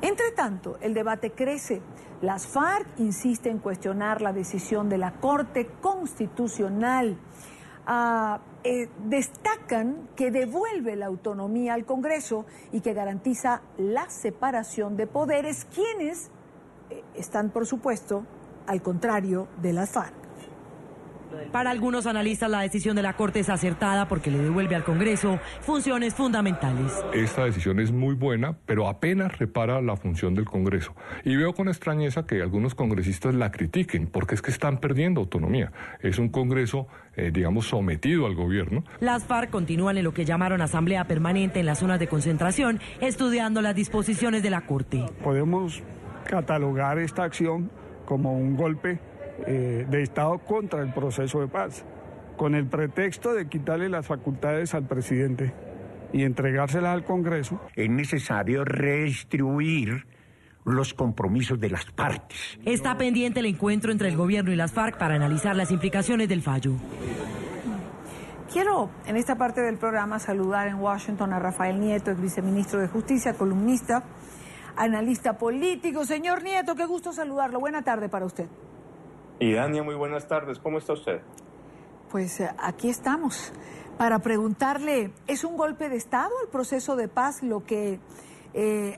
Entre tanto, el debate crece. Las FARC insisten en cuestionar la decisión de la Corte Constitucional. Destacan que devuelve la autonomía al Congreso y que garantiza la separación de poderes, quienes están, por supuesto, al contrario de las FARC. Para algunos analistas, la decisión de la Corte es acertada porque le devuelve al Congreso funciones fundamentales. Esta decisión es muy buena, pero apenas repara la función del Congreso. Y veo con extrañeza que algunos congresistas la critiquen, porque es que están perdiendo autonomía. Es un Congreso, digamos, sometido al gobierno. Las FARC continúan en lo que llamaron asamblea permanente en las zonas de concentración, estudiando las disposiciones de la Corte. Podemos catalogar esta acción como un golpe de Estado contra el proceso de paz, con el pretexto de quitarle las facultades al presidente y entregárselas al Congreso. Es necesario redistribuir los compromisos de las partes. Está pendiente el encuentro entre el gobierno y las FARC para analizar las implicaciones del fallo. Quiero en esta parte del programa saludar en Washington a Rafael Nieto, ex viceministro de Justicia, columnista, analista político. Señor Nieto, qué gusto saludarlo. Buena tarde para usted. Y Dania, muy buenas tardes. ¿Cómo está usted? Pues aquí estamos para preguntarle, ¿es un golpe de Estado el proceso de paz lo que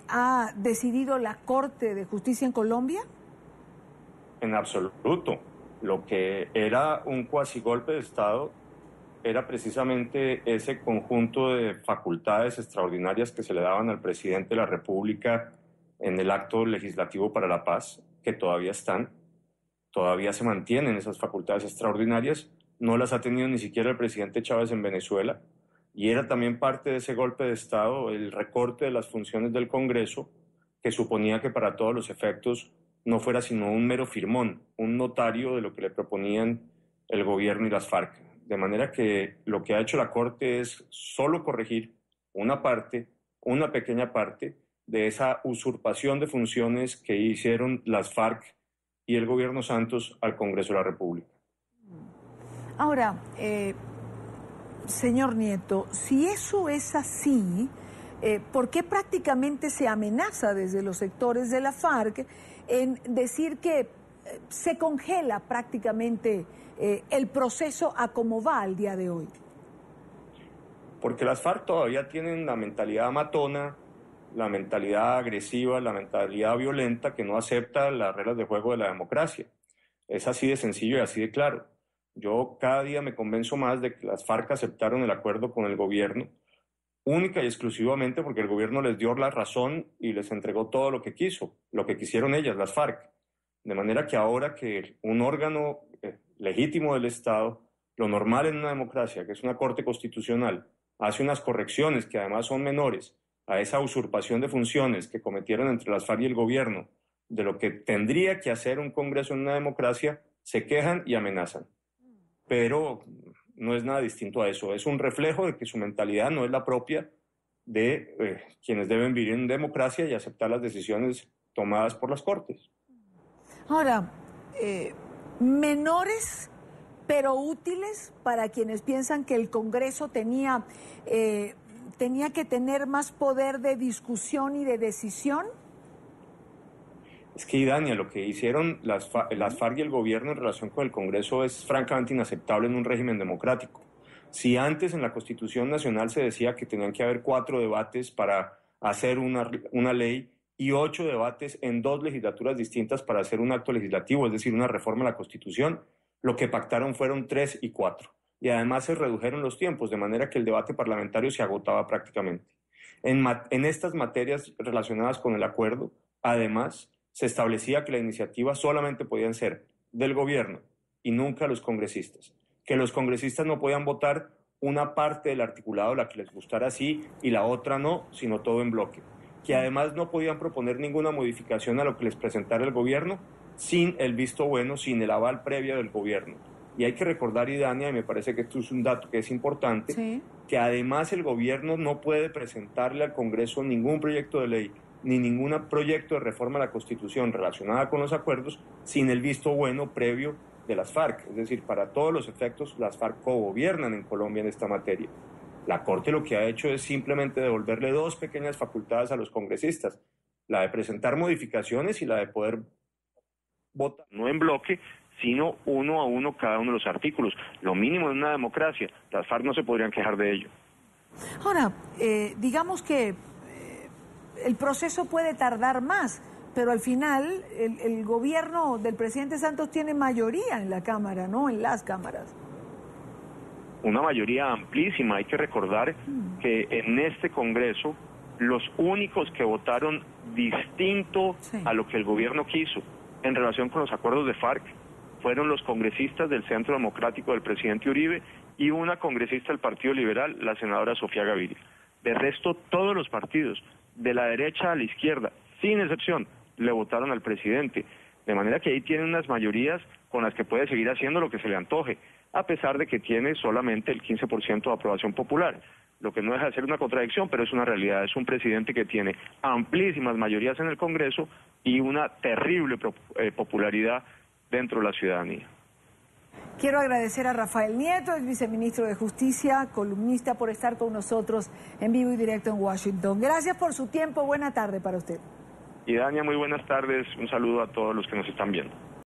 ha decidido la Corte de Justicia en Colombia? En absoluto. Lo que era un cuasigolpe de Estado era precisamente ese conjunto de facultades extraordinarias que se le daban al presidente de la República en el acto legislativo para la paz, que todavía están. Todavía se mantienen esas facultades extraordinarias, no las ha tenido ni siquiera el presidente Chávez en Venezuela, y era también parte de ese golpe de Estado el recorte de las funciones del Congreso, que suponía que para todos los efectos no fuera sino un mero firmón, un notario de lo que le proponían el gobierno y las FARC. De manera que lo que ha hecho la Corte es solo corregir una parte, una pequeña parte, de esa usurpación de funciones que hicieron las FARC y el gobierno Santos al Congreso de la República. Ahora, señor Nieto, si eso es así, ¿por qué prácticamente se amenaza desde los sectores de la FARC en decir que se congela prácticamente el proceso a como va al día de hoy? Porque las FARC todavía tienen la mentalidad matona, la mentalidad agresiva, la mentalidad violenta que no acepta las reglas de juego de la democracia. Es así de sencillo y así de claro. Yo cada día me convenzo más de que las FARC aceptaron el acuerdo con el gobierno, única y exclusivamente porque el gobierno les dio la razón y les entregó todo lo que quiso, lo que quisieron ellas, las FARC. De manera que ahora que un órgano legítimo del Estado, lo normal en una democracia, que es una Corte Constitucional, hace unas correcciones que además son menores a esa usurpación de funciones que cometieron entre las FARC y el gobierno, de lo que tendría que hacer un Congreso en una democracia, se quejan y amenazan. Pero no es nada distinto a eso, es un reflejo de que su mentalidad no es la propia de quienes deben vivir en democracia y aceptar las decisiones tomadas por las Cortes. Ahora, menores pero útiles para quienes piensan que el Congreso tenía que tener más poder de discusión y de decisión. Es que, Dania, lo que hicieron las FARC y el gobierno en relación con el Congreso es francamente inaceptable en un régimen democrático. Si antes en la Constitución Nacional se decía que tenían que haber 4 debates para hacer una ley y 8 debates en 2 legislaturas distintas para hacer un acto legislativo, es decir, una reforma a la Constitución, lo que pactaron fueron 3 y 4. Y además se redujeron los tiempos, de manera que el debate parlamentario se agotaba prácticamente. En estas materias relacionadas con el acuerdo, además, se establecía que la iniciativa solamente podían ser del gobierno y nunca los congresistas. Que los congresistas no podían votar una parte del articulado, la que les gustara así, y la otra no, sino todo en bloque. Que además no podían proponer ninguna modificación a lo que les presentara el gobierno sin el visto bueno, sin el aval previo del gobierno. Y hay que recordar, Idania, y me parece que esto es un dato que es importante, sí, que además el gobierno no puede presentarle al Congreso ningún proyecto de ley ni ningún proyecto de reforma a la Constitución relacionada con los acuerdos sin el visto bueno previo de las FARC. Es decir, para todos los efectos, las FARC cogobiernan en Colombia en esta materia. La Corte lo que ha hecho es simplemente devolverle 2 pequeñas facultades a los congresistas, la de presentar modificaciones y la de poder votar, no en bloque, sino uno a uno cada uno de los artículos. Lo mínimo en una democracia. Las FARC no se podrían quejar de ello. Ahora, digamos que el proceso puede tardar más, pero al final el gobierno del presidente Santos tiene mayoría en la Cámara, ¿no? En las cámaras. Una mayoría amplísima. Hay que recordar que en este Congreso los únicos que votaron distinto a lo que el gobierno quiso en relación con los acuerdos de FARC fueron los congresistas del Centro Democrático del presidente Uribe y una congresista del Partido Liberal, la senadora Sofía Gaviria. De resto, todos los partidos, de la derecha a la izquierda, sin excepción, le votaron al presidente. De manera que ahí tiene unas mayorías con las que puede seguir haciendo lo que se le antoje, a pesar de que tiene solamente el 15% de aprobación popular. Lo que no deja de ser una contradicción, pero es una realidad. Es un presidente que tiene amplísimas mayorías en el Congreso y una terrible popularidad dentro de la ciudadanía. Quiero agradecer a Rafael Nieto, el viceministro de Justicia, columnista, por estar con nosotros en vivo y directo en Washington. Gracias por su tiempo. Buena tarde para usted. Y Dania, muy buenas tardes. Un saludo a todos los que nos están viendo.